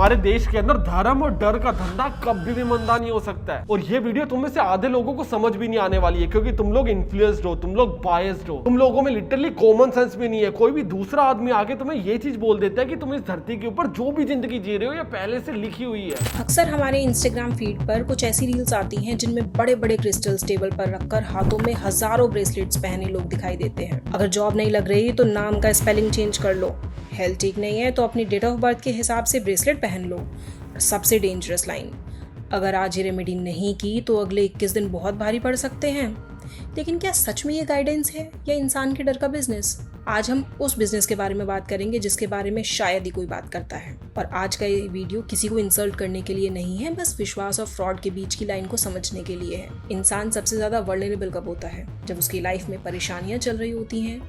हमारे देश के अंदर धर्म और डर का धंधा कभी भी मंदा नहीं हो सकता है। और ये वीडियो तुम में से आधे लोगों को समझ भी नहीं आने वाली है, क्योंकि तुम लोग इन्फ्लुएंस्ड हो, तुम लोग बायस्ड हो, तुम लोगों में लिटरली कॉमन सेंस भी नहीं है। कोई भी दूसरा आदमी आके तुम्हें ये चीज बोल देता है कि तुम इस धरती के ऊपर जो भी जिंदगी जी रहे हो ये पहले से लिखी हुई है। अक्सर हमारे इंस्टाग्राम फीड पर कुछ ऐसी रील्स आती हैं जिनमें बड़े बड़े क्रिस्टल्स टेबल पर रखकर हाथों में हजारों ब्रेसलेट्स पहने लोग दिखाई देते हैं। अगर जॉब नहीं लग रही तो नाम का स्पेलिंग चेंज कर लो, हेल्थ ठीक नहीं है तो अपनी डेट ऑफ बर्थ के हिसाब से ब्रेसलेट पहन लो। सबसे डेंजरस लाइन, अगर आज ये रेमेडी नहीं की तो अगले 21 दिन बहुत भारी पड़ सकते हैं। लेकिन क्या सच में ये गाइडेंस है या इंसान के डर का बिजनेस? आज हम उस बिजनेस के बारे में बात करेंगे जिसके बारे में शायद ही कोई बात करता है। और आज का ये वीडियो किसी को इंसल्ट करने के लिए नहीं है, बस विश्वास और फ्रॉड के बीच की लाइन को समझने के लिए है। इंसान सबसे ज्यादा वल्नरेबल कब होता है? जब उसकी लाइफ में परेशानियां चल रही होती हैं।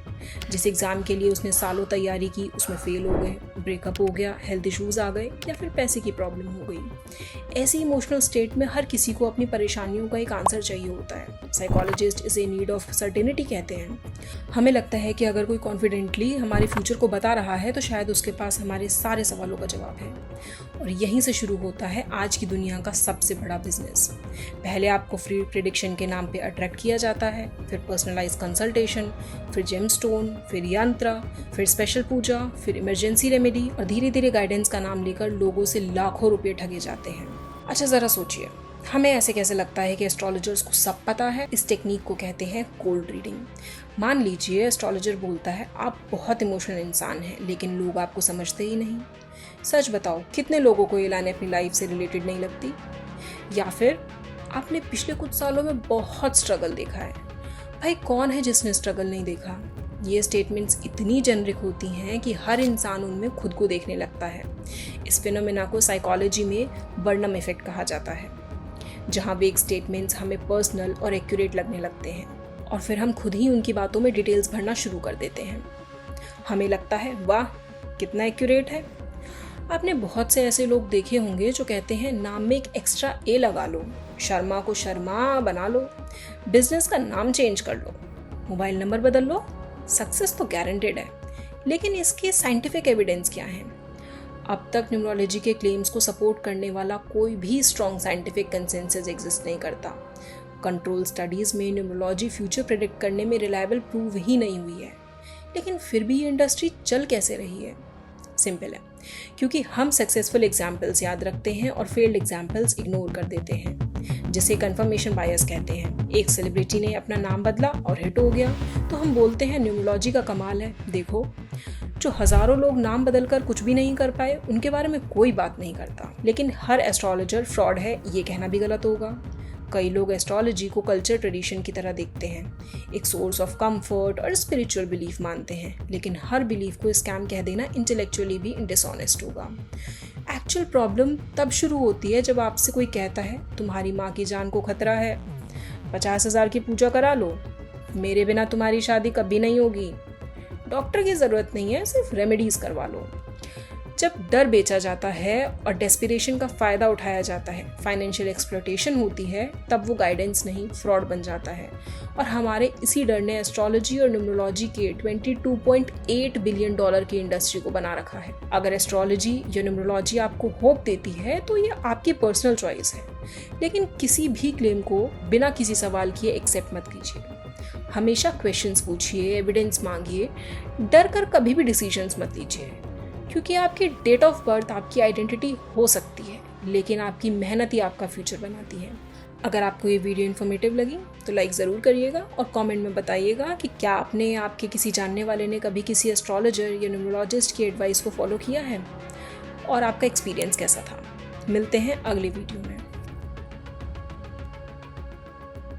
जिस एग्जाम के लिए उसने सालों तैयारी की उसमें फेल हो गए, ब्रेकअप हो गया, हेल्थ इश्यूज आ गए या फिर पैसे की प्रॉब्लम हो गई। ऐसी इमोशनल स्टेट में हर किसी को अपनी परेशानियों का एक आंसर चाहिए होता है। साइकोलॉजिस्ट इसे नीड ऑफ सर्टेनिटी कहते हैं। हमें लगता है कि अगर कोई कॉन्फिडेंटली हमारे फ्यूचर को बता रहा है तो शायद उसके पास हमारे सारे सवालों का जवाब है। और यहीं से शुरू होता है आज की दुनिया का सबसे बड़ा बिजनेस। पहले आपको फ्री प्रेडिक्शन के नाम पे अट्रैक्ट किया जाता है, फिर पर्सनलाइज कंसल्टेशन, फिर जेमस्टोन, फिर यंत्र, फिर स्पेशल पूजा, फिर इमरजेंसी रेमेडी और धीरे धीरे गाइडेंस का नाम लेकर लोगों से लाखों रुपए ठगे जाते हैं। अच्छा जरा सोचिए, हमें ऐसे कैसे लगता है कि एस्ट्रोलॉजर्स को सब पता है? इस टेक्निक को कहते हैं कोल्ड रीडिंग। मान लीजिए एस्ट्रोलॉजर बोलता है आप बहुत इमोशनल इंसान हैं, लेकिन लोग आपको समझते ही नहीं। सच बताओ, कितने लोगों को ये लाइन अपनी लाइफ से रिलेटेड नहीं लगती? या फिर आपने पिछले कुछ सालों में बहुत स्ट्रगल देखा है। भाई कौन है जिसने स्ट्रगल नहीं देखा? ये स्टेटमेंट्स इतनी जेनरिक होती हैं कि हर इंसान उनमें खुद को देखने लगता है। इस फिनोमेना को साइकोलॉजी में बर्नम इफेक्ट कहा जाता है, जहाँ वेग स्टेटमेंट्स हमें पर्सनल और एक्यूरेट लगने लगते हैं और फिर हम खुद ही उनकी बातों में डिटेल्स भरना शुरू कर देते हैं। हमें लगता है वाह कितना एक्यूरेट है। आपने बहुत से ऐसे लोग देखे होंगे जो कहते हैं नाम में एक एक्स्ट्रा ए लगा लो, शर्मा को शर्मा बना लो, बिजनेस का नाम चेंज कर लो, मोबाइल नंबर बदल लो, सक्सेस तो गारंटेड है। लेकिन इसके साइंटिफिक एविडेंस क्या है? अब तक न्यूमरोलॉजी के क्लेम्स को सपोर्ट करने वाला कोई भी स्ट्रॉन्ग साइंटिफिक कंसेंसस एग्जिस्ट नहीं करता। कंट्रोल स्टडीज़ में न्यूमरोलॉजी फ्यूचर प्रेडिक्ट करने में रिलायबल प्रूव ही नहीं हुई है। लेकिन फिर भी ये इंडस्ट्री चल कैसे रही है? सिंपल है, क्योंकि हम सक्सेसफुल एग्जाम्पल्स याद रखते हैं और फेल्ड एग्जाम्पल्स इग्नोर कर देते हैं, जिसे कंफर्मेशन बायस कहते हैं। एक सेलिब्रिटी ने अपना नाम बदला और हिट हो गया तो हम बोलते हैं न्यूमरोलॉजी का कमाल है। देखो, जो हजारों लोग नाम बदलकर कुछ भी नहीं कर पाए उनके बारे में कोई बात नहीं करता। लेकिन हर एस्ट्रोलॉजर फ्रॉड है ये कहना भी गलत होगा। कई लोग एस्ट्रोलॉजी को कल्चर ट्रेडिशन की तरह देखते हैं, एक सोर्स ऑफ कंफर्ट और स्पिरिचुअल बिलीफ मानते हैं। लेकिन हर बिलीफ को स्कैम कह देना इंटेलेक्चुअली भी डिसऑनेस्ट होगा। एक्चुअल प्रॉब्लम तब शुरू होती है जब आपसे कोई कहता है तुम्हारी माँ की जान को खतरा है, 50,000 की पूजा करा लो, मेरे बिना तुम्हारी शादी कभी नहीं होगी, डॉक्टर की ज़रूरत नहीं है, सिर्फ रेमेडीज़ करवा लो। जब डर बेचा जाता है और डेस्पिरेशन का फ़ायदा उठाया जाता है, फाइनेंशियल एक्सप्लॉयटेशन होती है, तब वो गाइडेंस नहीं फ्रॉड बन जाता है। और हमारे इसी डर ने एस्ट्रोलॉजी और न्यूमरोलॉजी के $22.8 बिलियन की इंडस्ट्री को बना रखा है। अगर एस्ट्रोलॉजी या न्यूमरोलॉजी आपको होप देती है तो ये आपकी पर्सनल चॉइस है, लेकिन किसी भी क्लेम को बिना किसी सवाल किए एक्सेप्ट मत कीजिए। हमेशा क्वेश्चंस पूछिए, एविडेंस मांगिए, डर कर कभी भी डिसीजंस मत लीजिए। क्योंकि आपकी डेट ऑफ बर्थ आपकी आइडेंटिटी हो सकती है, लेकिन आपकी मेहनत ही आपका फ्यूचर बनाती है। अगर आपको ये वीडियो इन्फॉर्मेटिव लगी तो लाइक ज़रूर करिएगा और कमेंट में बताइएगा कि क्या आपने या आपके किसी जानने वाले ने कभी किसी एस्ट्रोलॉजर या न्यूमरोलॉजिस्ट की एडवाइस को फॉलो किया है और आपका एक्सपीरियंस कैसा था। मिलते हैं अगले वीडियो में।